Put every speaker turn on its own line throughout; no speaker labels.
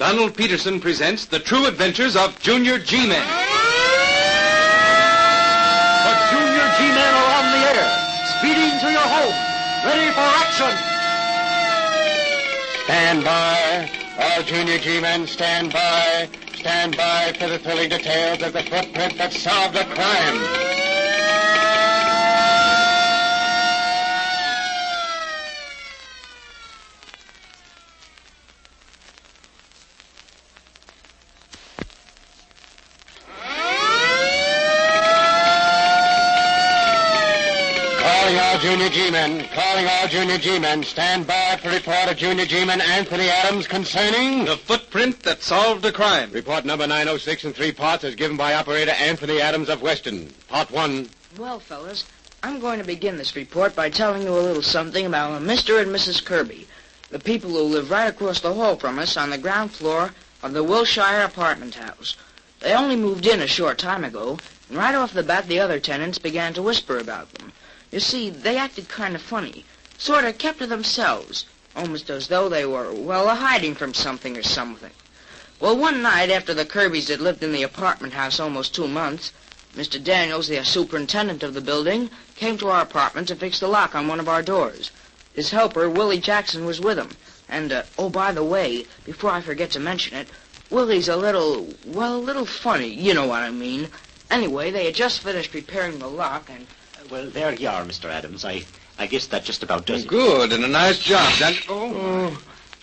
Donald Peterson presents The True Adventures of Junior G-Men.
The Junior G-Men are on the air, speeding to your home, ready for action. Stand by. All Junior G-Men, stand by. Stand by for the thrilling details of the footprint that solved the crime. Calling all Junior G-Men. Stand by for report of Junior G-Man Anthony Adams concerning...
The footprint that solved a crime.
Report number 906 in 3 parts is given by Operator Anthony Adams of Weston. Part 1.
Well, fellas, I'm going to begin this report by telling you a little something about Mr. and Mrs. Kirby, the people who live right across the hall from us on the ground floor of the Wilshire apartment house. They only moved in a short time ago, and right off the bat the other tenants began to whisper about them. You see, they acted kind of funny, sort of kept to themselves, almost as though they were, hiding from something or something. Well, one night after the Kirbys had lived in the apartment house almost 2 months, Mr. Daniels, the superintendent of the building, came to our apartment to fix the lock on one of our doors. His helper, Willie Jackson, was with him. And, by the way, before I forget to mention it, Willie's a little funny, you know what I mean. Anyway, they had just finished repairing the lock and...
Well, there you are, Mr. Adams. I guess that just about does it.
Good, and a nice job, Dan.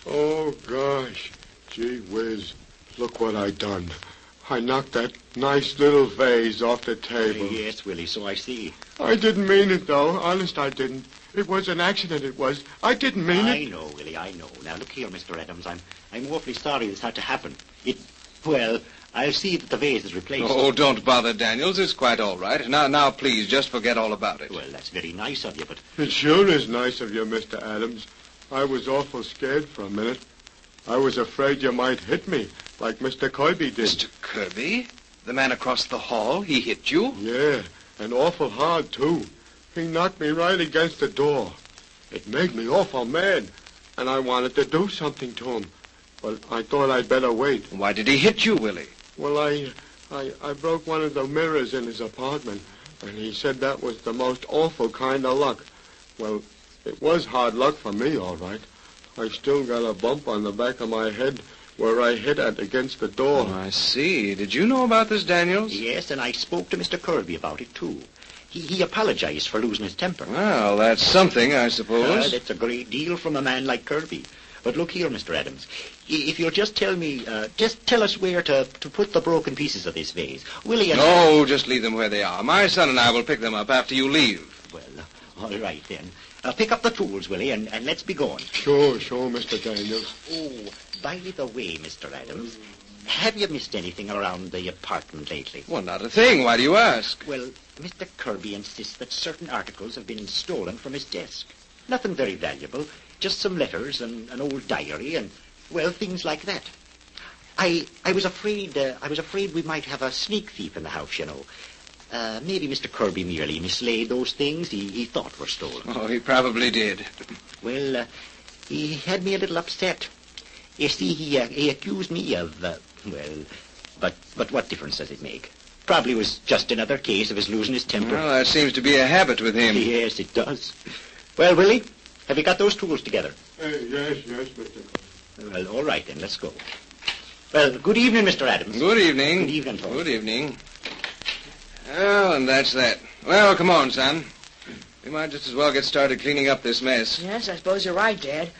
Oh, gosh. Gee whiz. Look what I done. I knocked that nice little vase off the table.
Yes, Willie, so I see.
I didn't mean it, though. Honest, I didn't. It was an accident, it was. I didn't mean it.
I know, Willie, I know. Now, look here, Mr. Adams. I'm awfully sorry this had to happen. I'll see that the vase is replaced.
Oh, don't bother, Daniels. It's quite all right. Now, please, just forget all about it.
Well, that's very nice of you, but...
It sure is nice of you, Mr. Adams. I was awful scared for a minute. I was afraid you might hit me, like Mr. Kirby did.
Mr. Kirby? The man across the hall? He hit you?
Yeah, and awful hard, too. He knocked me right against the door. It made me awful mad, and I wanted to do something to him. But I thought I'd better wait.
Why did he hit you, Willie?
Well, I broke one of the mirrors in his apartment, and he said that was the most awful kind of luck. Well, it was hard luck for me, all right. I still got a bump on the back of my head where I hit it against the door.
Oh, I see. Did you know about this, Daniels?
Yes, and I spoke to Mr. Kirby about it, too. He apologized for losing his temper.
Well, that's something, I suppose.
That's a great deal from a man like Kirby. But look here, Mr. Adams, if you'll just tell me, just tell us where to put the broken pieces of this vase. Willie and
No, just leave them where they are. My son and I will pick them up after you leave.
Well, all right, then. Pick up the tools, Willie, and let's be going.
Sure, Mr. Daniels.
Oh, by the way, Mr. Adams, have you missed anything around the apartment lately?
Well, not a thing. Why do you ask?
Well, Mr. Kirby insists that certain articles have been stolen from his desk. Nothing very valuable. Just some letters and an old diary and, things like that. I was afraid we might have a sneak thief in the house, you know. Maybe Mr. Kirby merely mislaid those things he thought were stolen.
Oh, he probably did.
Well, he had me a little upset. You see, he accused me of, but what difference does it make? Probably was just another case of his losing his temper.
Well, that seems to be a habit with him.
Yes, it does. Well, Willie, have you got those tools together?
Yes, Mr.
Well, all right, then. Let's go. Well, good evening, Mr. Adams.
Good evening.
Good evening, Paul.
Good evening. Well, and that's that. Well, come on, son. We might just as well get started cleaning up this mess.
Yes, I suppose you're right, Dad.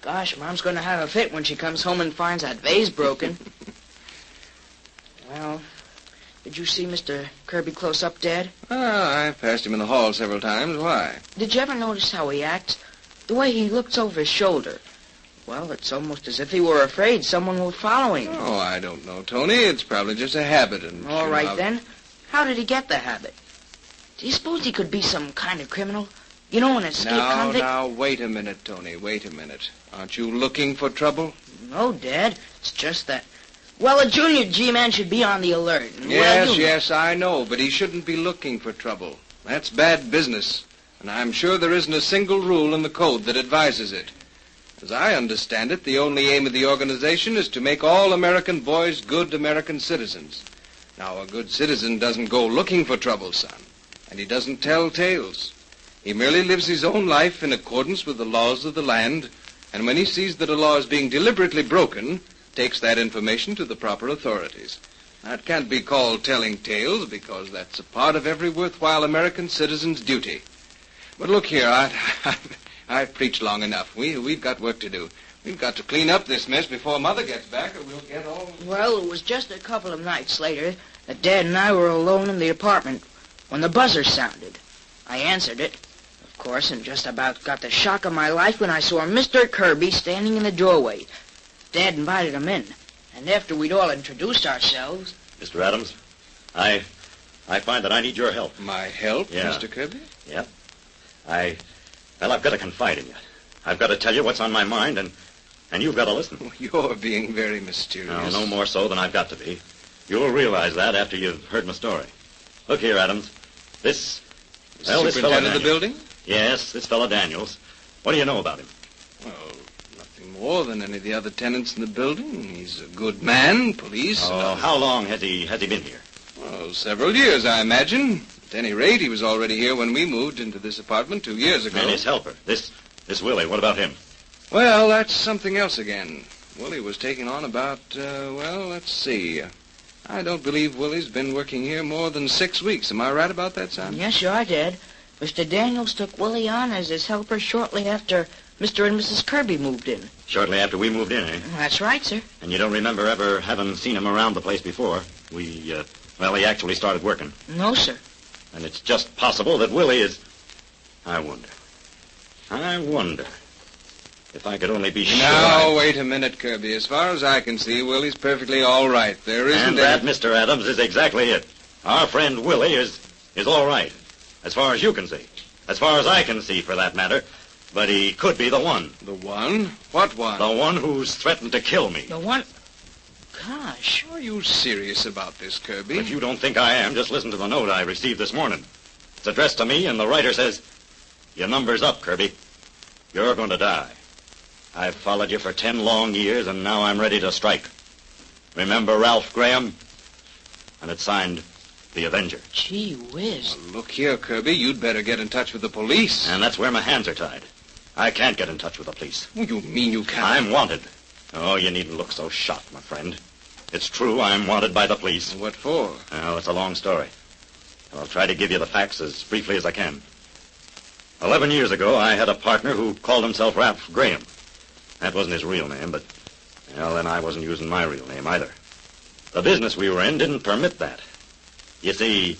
Gosh, Mom's going to have a fit when she comes home and finds that vase broken. Well, did you see Mr. Kirby close up, Dad?
Oh, I passed him in the hall several times. Why?
Did you ever notice how he acts? The way he looks over his shoulder. Well, it's almost as if he were afraid someone were following him.
Oh, I don't know, Tony. It's probably just a habit. And
all right, then. How did he get the habit? Do you suppose he could be some kind of criminal? You know, an escaped convict?
Now, wait a minute, Tony. Wait a minute. Aren't you looking for trouble?
No, Dad. It's just that... Well, a junior G-man should be on the alert.
Yes, I know, but he shouldn't be looking for trouble. That's bad business. And I'm sure there isn't a single rule in the code that advises it. As I understand it, the only aim of the organization is to make all American boys good American citizens. Now, a good citizen doesn't go looking for trouble, son, and he doesn't tell tales. He merely lives his own life in accordance with the laws of the land, and when he sees that a law is being deliberately broken, takes that information to the proper authorities. That can't be called telling tales, because that's a part of every worthwhile American citizen's duty. But look here, I've preached long enough. We've got work to do. We've got to clean up this mess before Mother gets back, or we'll get all...
Well, it was just a couple of nights later that Dad and I were alone in the apartment when the buzzer sounded. I answered it, of course, and just about got the shock of my life when I saw Mr. Kirby standing in the doorway. Dad invited him in, and after we'd all introduced ourselves...
Mr. Adams, I find that I need your help.
My help,
Yeah.
Mr. Kirby?
Yeah. I've got to confide in you. I've got to tell you what's on my mind, and you've got to listen.
Oh, you're being very mysterious.
No more so than I've got to be. You'll realize that after you've heard my story. Look here, Adams. This fellow
Superintendent of the
Daniels.
building?
Yes, this fellow Daniels. What do you know about him?
Well, nothing more than any of the other tenants in the building. He's a good man, police.
Oh, how long has he been here?
Well, several years, I imagine. At any rate, he was already here when we moved into this apartment 2 years ago.
And his helper, this Willie, what about him?
Well, that's something else again. Willie was taking on about, let's see. I don't believe Willie's been working here more than 6 weeks. Am I right about that, son?
Yes, sure, Dad. Mr. Daniels took Willie on as his helper shortly after Mr. and Mrs. Kirby moved in.
Shortly after we moved in, eh?
That's right, sir.
And you don't remember ever having seen him around the place before? He actually started working.
No, sir.
And it's just possible that Willie is... I wonder if I could only be sure.
Now, wait a minute, Kirby. As far as I can see, Willie's perfectly all right. There isn't
And that, Mr. Adams, is exactly it. Our friend Willie is all right, as far as you can see. As far as I can see, for that matter. But he could be the one.
The one? What one?
The one who's threatened to kill me.
The one... Gosh.
Are you serious about this, Kirby?
If you don't think I am, just listen to the note I received this morning. It's addressed to me, and the writer says, "Your number's up, Kirby. You're going to die. I've followed you for 10 long years, and now I'm ready to strike. Remember Ralph Graham?" And it's signed, The Avenger.
Gee whiz.
Well, look here, Kirby. You'd better get in touch with the police.
And that's where my hands are tied. I can't get in touch with the police.
What do you mean you can't?
I'm wanted. Oh, you needn't look so shocked, my friend. It's true, I'm wanted by the police.
What for?
Well, it's a long story. I'll try to give you the facts as briefly as I can. 11 years ago, I had a partner who called himself Ralph Graham. That wasn't his real name, but, well, then I wasn't using my real name either. The business we were in didn't permit that. You see,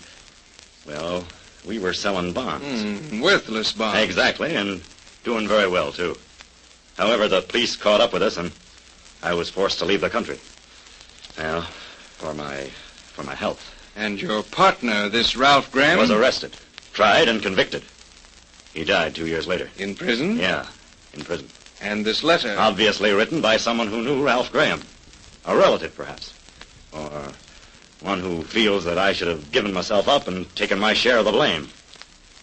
well, we were selling bonds.
Worthless bonds.
Exactly, and doing very well, too. However, the police caught up with us, and I was forced to leave the country. Well, for my health.
And your partner, this Ralph Graham?
Was arrested, tried, and convicted. He died 2 years later.
In prison?
Yeah, in prison.
And this letter?
Obviously written by someone who knew Ralph Graham. A relative, perhaps. Or one who feels that I should have given myself up and taken my share of the blame.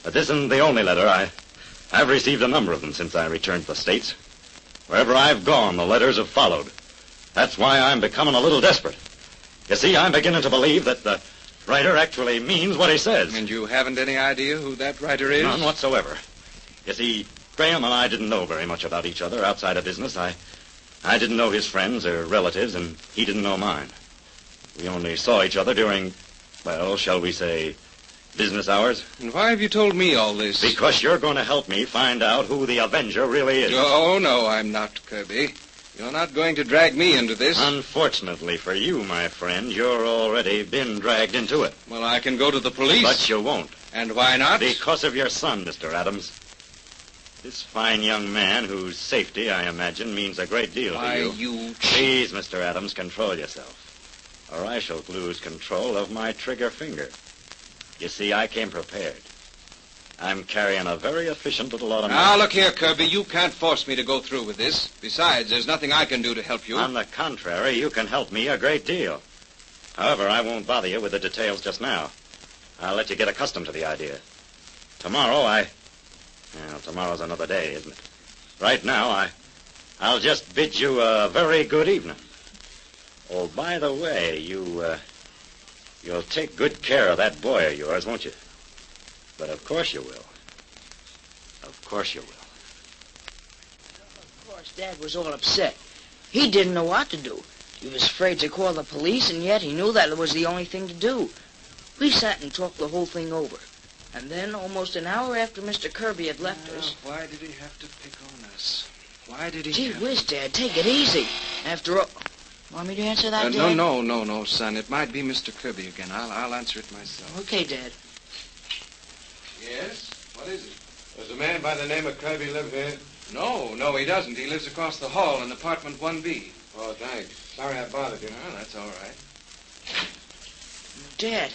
But this isn't the only letter. I've received a number of them since I returned to the States. Wherever I've gone, the letters have followed. That's why I'm becoming a little desperate. You see, I'm beginning to believe that the writer actually means what he says.
And you haven't any idea who that writer is?
None whatsoever. You see, Graham and I didn't know very much about each other outside of business. I didn't know his friends or relatives, and he didn't know mine. We only saw each other during, well, shall we say, business hours.
And why have you told me all this?
Because you're going to help me find out who the Avenger really is.
Oh, no, I'm not, Kirby. You're not going to drag me into this.
Unfortunately for you, my friend, you're already been dragged into it.
Well, I can go to the police.
But you won't.
And why not?
Because of your son, Mr. Adams. This fine young man, whose safety, I imagine, means a great deal
Why,
to you. Please, Mr. Adams, control yourself, or I shall lose control of my trigger finger. You see, I came prepared. I'm carrying a very efficient little automatic.
Now, look here, Kirby. You can't force me to go through with this. Besides, there's nothing I can do to help you.
On the contrary, you can help me a great deal. However, I won't bother you with the details just now. I'll let you get accustomed to the idea. Tomorrow, well, tomorrow's another day, isn't it? Right now, I'll just bid you a very good evening. Oh, by the way, you'll take good care of that boy of yours, won't you? But of course you will. Of course you will.
Of course, Dad was all upset. He didn't know what to do. He was afraid to call the police, and yet he knew that it was the only thing to do. We sat and talked the whole thing over. And then, almost an hour after Mr. Kirby had left us...
Why did he have to pick on us? Why did he...
Gee whiz, Dad, take it easy. After all... Want me to answer that, Dad?
No, son. It might be Mr. Kirby again. I'll answer it myself.
Okay, Dad.
Yes? What is it?
Does a man by the name of Kirby live here?
No, he doesn't. He lives across the hall in apartment 1B.
Oh, thanks. Sorry I bothered you.
Oh, that's all right.
Dad,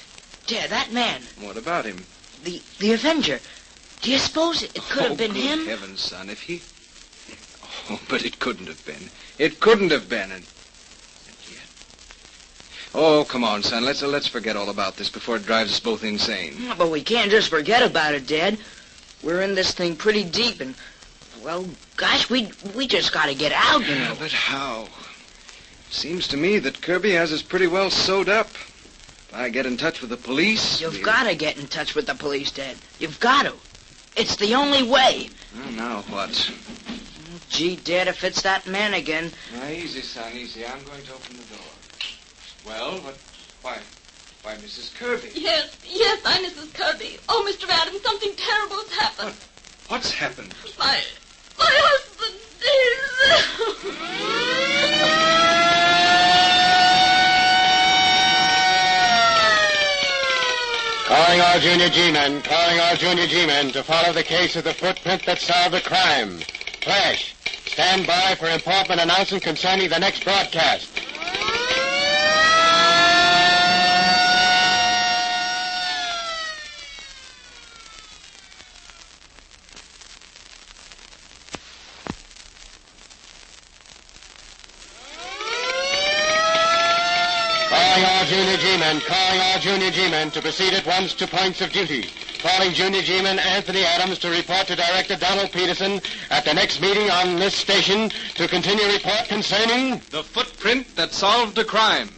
that man,
What about him?
the Avenger. Do you suppose it could have been him?
Oh, good heavens, son, if he... Oh, but it couldn't have been. It couldn't have been, and yet... Oh, come on, son. Let's forget all about this before it drives us both insane.
But we can't just forget about it, Dad. We're in this thing pretty deep, and... Well, gosh, we just gotta get out, you know.
But how? Seems to me that Kirby has us pretty well sewed up. If I get in touch with the police...
You've gotta get in touch with the police, Dad. You've got to. It's the only way.
Well, now what?
Gee, Dad, if it's that man again...
Now, easy, son, easy. I'm going to open the door. Well, why, Mrs. Kirby.
Yes, I'm Mrs. Kirby. Oh, Mr. Adams, something terrible has happened.
What's happened?
My husband is...
Calling all Junior G-men to follow the case of the footprint that solved the crime. Flash, stand by for important announcement concerning the next broadcast. Calling all Junior G-men to proceed at once to points of duty. Calling Junior G-man Anthony Adams to report to Director Donald Peterson at the next meeting on this station to continue report concerning...
The footprint that solved a crime.